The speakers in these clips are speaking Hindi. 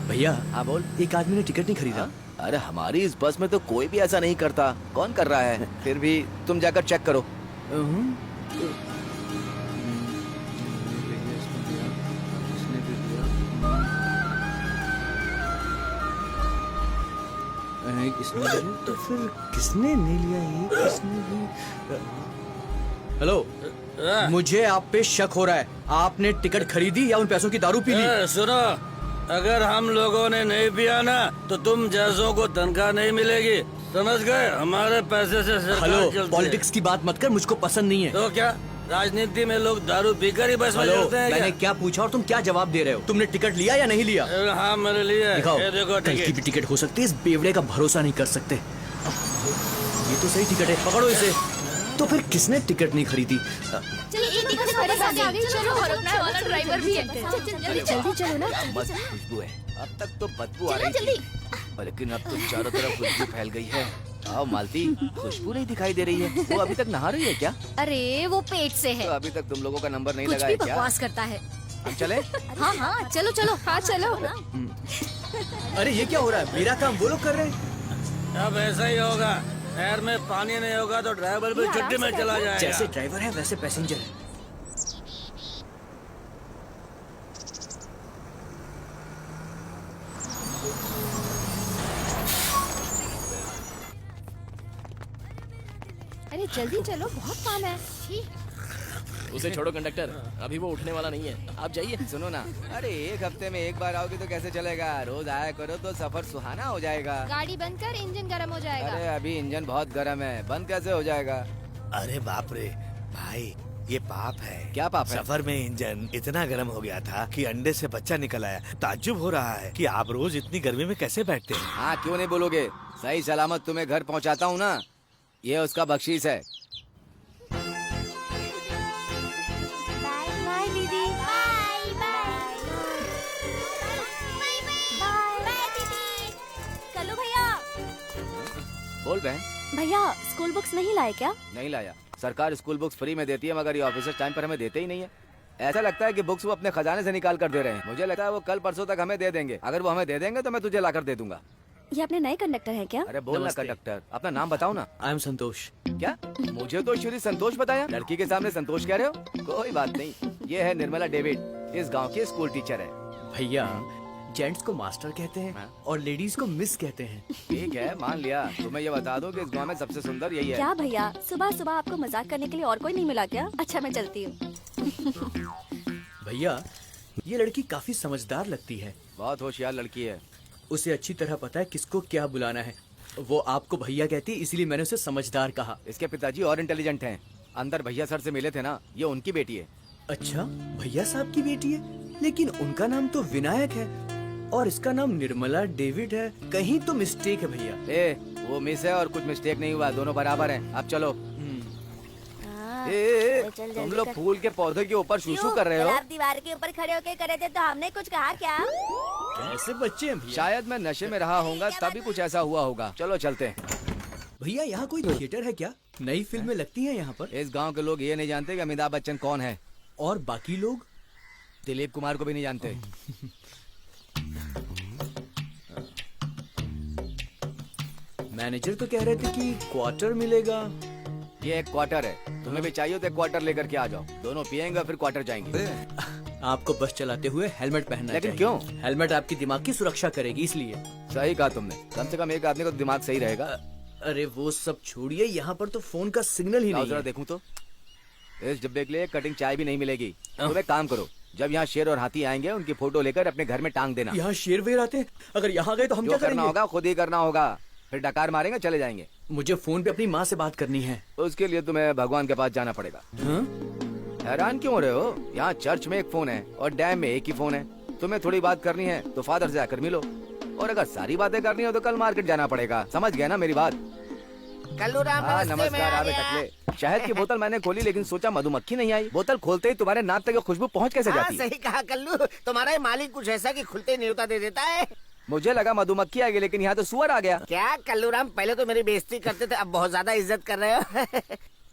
भैया हाँ बोल। एक आदमी ने टिकट नहीं खरीदा। अरे हमारी इस बस में तो कोई भी ऐसा नहीं करता। कौन कर रहा है? फिर भी तुम जाकर चेक करो। तो फिर किसने नहीं लिया? ये किसने भी? हेलो, मुझे आप पे शक हो रहा है। आपने टिकट खरीदी या उन पैसों की दारू पी ली? सुनो, अगर हम लोगों ने नहीं पिया ना तो तुम जैसों को तनख्वाह नहीं मिलेगी, समझ गए? हमारे पैसे से सरकार चलती है। पॉलिटिक्स की बात मत कर, मुझको पसंद नहीं है। तो क्या राजनीति में लोग दारू पीकर ही बस में चलते हैं? मैंने क्या पूछा और तुम क्या जवाब दे रहे हो? तुमने टिकट लिया या नहीं लिया? हाँ मेरे लिए। दिखाओ। ये देखो कल की भी टिकट हो सकती है। इस बेवड़े का भरोसा नहीं कर सकते। ये तो सही टिकट है, पकड़ो इसे। तो फिर किसने टिकट नहीं खरीदी? चलो और अपना वाला ड्राइवर भी है। जल्दी चलो ना। मस्त खुशबू है। अब तक तो बदबू आ रही थी, लेकिन अब तो चारों तरफ खुशबू फैल गई है। आओ मालती, खुशबू नहीं दिखाई दे रही है। वो अभी तक नहा रही है क्या? अरे वो पेट से है। तो अभी तक तुम लोगों का नंबर नहीं कुछ लगा भी है क्या? बकवास करता है। हम चले? हाँ हाँ चलो चलो। हाँ चलो। अरे ये क्या हो रहा है? मेरा काम वो लोग कर रहे हैं। अब ऐसा ही होगा। शहर में पानी नहीं होगा तो ड्राइवर भी छुट्टी में चला जाएगा। जैसे ड्राइवर है वैसे पैसेंजर है। अरे जल्दी चलो, बहुत काम है। उसे छोड़ो कंडक्टर, अभी वो उठने वाला नहीं है। आप जाइए। सुनो ना, अरे एक हफ्ते में एक बार आओगे तो कैसे चलेगा? रोज आया करो तो सफर सुहाना हो जाएगा। गाड़ी बंद कर, इंजन गर्म हो जाएगा। अरे अभी इंजन बहुत गर्म है, बंद कैसे हो जाएगा? अरे बाप रे भाई, ये पाप है। क्या पाप है? सफर में इंजन इतना गर्म हो गया था कि अंडे से बच्चा निकल आया। ताज्जुब हो रहा है कि आप रोज इतनी गर्मी में कैसे बैठते हैं। हाँ क्यों नहीं बोलोगे? सही सलामत तुम्हें घर पहुँचाता हूँ ना, ये उसका बख्शीश है। बाय दीदी। बाय बाय बाय दीदी। कल्लू भैया। बोल बहन। भैया स्कूल बुक्स नहीं लाए क्या? नहीं लाया। सरकार स्कूल बुक्स फ्री में देती है, मगर ये ऑफिसर टाइम पर हमें देते ही नहीं है। ऐसा लगता है कि बुक्स वो अपने खजाने से निकाल कर दे रहे हैं। मुझे लगता है वो कल परसों तक हमें दे देंगे। अगर वो हमें दे देंगे तो मैं तुझे लाकर दे दूंगा। ये अपने नए कंडक्टर हैं क्या? अरे बोल ना कंडक्टर, अपना नाम बताओ ना। आई एम संतोष। क्या? मुझे तो श्री संतोष बताया। लड़की के सामने संतोष कह रहे हो? कोई बात नहीं, ये है निर्मला डेविड, इस गांव की स्कूल टीचर है। भैया जेंट्स को मास्टर कहते हैं और लेडीज को मिस कहते हैं। ठीक है मान लिया। तुम्हें ये बता दो कि इस गांव में सबसे सुंदर यही है। क्या भैया, सुबह सुबह आपको मजाक करने के लिए और कोई नहीं मिला क्या? अच्छा मैं चलती हूँ। भैया ये लड़की काफी समझदार लगती है। बहुत होशियार लड़की है। उसे अच्छी तरह पता है किसको क्या बुलाना है। वो आपको भैया कहती है, इसीलिए मैंने उसे समझदार कहा। इसके पिताजी और इंटेलिजेंट हैं। अंदर भैया सर से मिले थे ना, ये उनकी बेटी है। अच्छा, भैया साहब की बेटी है, लेकिन उनका नाम तो विनायक है और इसका नाम निर्मला डेविड है। कहीं तो मिस्टेक है भैया। ए, वो मिस है और कुछ मिस्टेक नहीं हुआ, दोनों बराबर हैं। अब चलो। तुम लोग फूल के पौधे के ऊपर शूशू कर रहे हो। आप दीवार के ऊपर खड़े होके करे थे तो हमने कुछ कहा क्या? कैसे बच्चे हैं भैया? शायद मैं नशे में रहा होऊंगा तभी कुछ ऐसा हुआ होगा। चलो चलते हैं। भैया यहाँ कोई थिएटर है क्या? नई फिल्में लगती हैं यहाँ पर? इस गांव के लोग ये नहीं जानते कि अमिताभ बच्चन कौन है। और बाकी लोग? दिलीप कुमार को भी नहीं जानते। मैनेजर तो कह रहे थे कि क्वार्टर मिलेगा। ये एक क्वार्टर है, तुम्हें भी चाहिए तो एक क्वार्टर लेकर के आ जाओ। दोनों पियेंगे फिर क्वार्टर जाएंगे। आपको बस चलाते हुए हेलमेट पहनना लेकिन चाहिए। क्यों? हेलमेट आपकी दिमाग की सुरक्षा करेगी इसलिए। सही कहा तुमने। कम से कम एक आदमी का दिमाग सही रहेगा। अरे वो सब छोड़िए, यहाँ पर तो फोन का सिग्नल ही नहीं जरा है। देखूं तो इस डिब्बे के लिए कटिंग चाय भी नहीं मिलेगी। तुम एक काम करो, जब यहाँ शेर और हाथी आएंगे उनकी फोटो लेकर अपने घर में टांग देना। यहाँ शेर वेर आते हैं, अगर यहाँ गए तो हम जो क्या करना करेंगे? होगा खुद ही करना होगा, फिर डकार मारेंगे चले जाएंगे। मुझे फोन पे अपनी माँ से बात करनी है। उसके लिए तुम्हें भगवान के पास जाना पड़ेगा। हाँ? हैरान क्यों हो रहे हो? यहाँ चर्च में एक फोन है और डैम में एक ही फोन है। तुम्हें थोड़ी बात करनी है तो फादर से आकर मिलो, और अगर सारी बातें करनी हो तो कल मार्केट जाना पड़ेगा। समझ गया ना मेरी बात? कल्लू राम हाँ नमस्ते, मैं नमस्कार। आ आवे गया। टकले, शहद की बोतल मैंने खोली लेकिन सोचा मधुमक्खी नहीं आई। बोतल खोलते ही तुम्हारे नाक तक खुशबू पहुँच कैसे हाँ जाती? सही कहा कल्लू, तुम्हारा ये मालिक कुछ ऐसा कि खुलते ही न्योता दे देता है। मुझे लगा मधुमक्खी आ गई, लेकिन यहाँ तो सुअर आ गया। क्या कल्लू राम, पहले तो मेरी बेइज्जती करते थे, अब बहुत ज्यादा इज्जत कर रहे हो।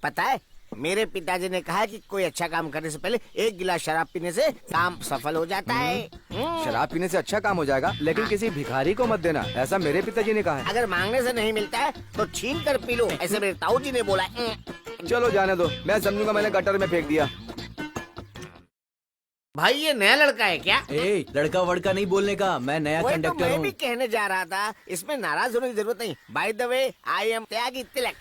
पता है मेरे पिताजी ने कहा कि कोई अच्छा काम करने से पहले 1 गिलास शराब पीने से काम सफल हो जाता है। शराब पीने से अच्छा काम हो जाएगा, लेकिन किसी भिखारी को मत देना, ऐसा मेरे पिताजी ने कहा है। अगर मांगने से नहीं मिलता है तो छीन कर पी लो, ऐसे मेरे ताऊ जी ने बोला है। चलो जाने दो, मैं समझूंगा मैंने गटर में फेंक दिया। भाई ये नया लड़का है क्या? ए, लड़का वड़का नहीं बोलने का, मैं नया वही तो कंडक्टर मैं हूँ। भी कहने जा रहा था, इसमें नाराज होने की जरूरत नहीं। By the way, I am Tyagi Tilak.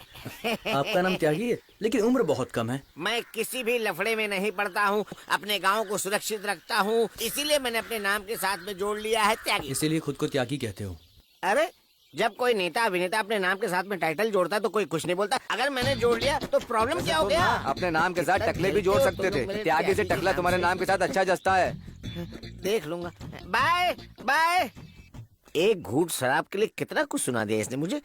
आपका नाम त्यागी है, लेकिन उम्र बहुत कम है। मैं किसी भी लफड़े में नहीं पड़ता हूँ, अपने गांव को सुरक्षित रखता हूँ, इसीलिए मैंने अपने नाम के साथ में जोड़ लिया है त्यागी। इसीलिए खुद को त्यागी कहते हो। अरे जब कोई नेता अभिनेता अपने नाम के साथ में टाइटल जोड़ता है तो कोई कुछ नहीं बोलता। अगर मैंने जोड़ लिया तो प्रॉब्लम क्या हो गया? अपने नाम के साथ टकले भी जोड़ सकते थे, त्यागी से टकला तुम्हारे नाम के साथ अच्छा जचता है। देख लूंगा। Bye bye. एक घूंट शराब के लिए कितना कुछ सुना दिया इसने मुझे।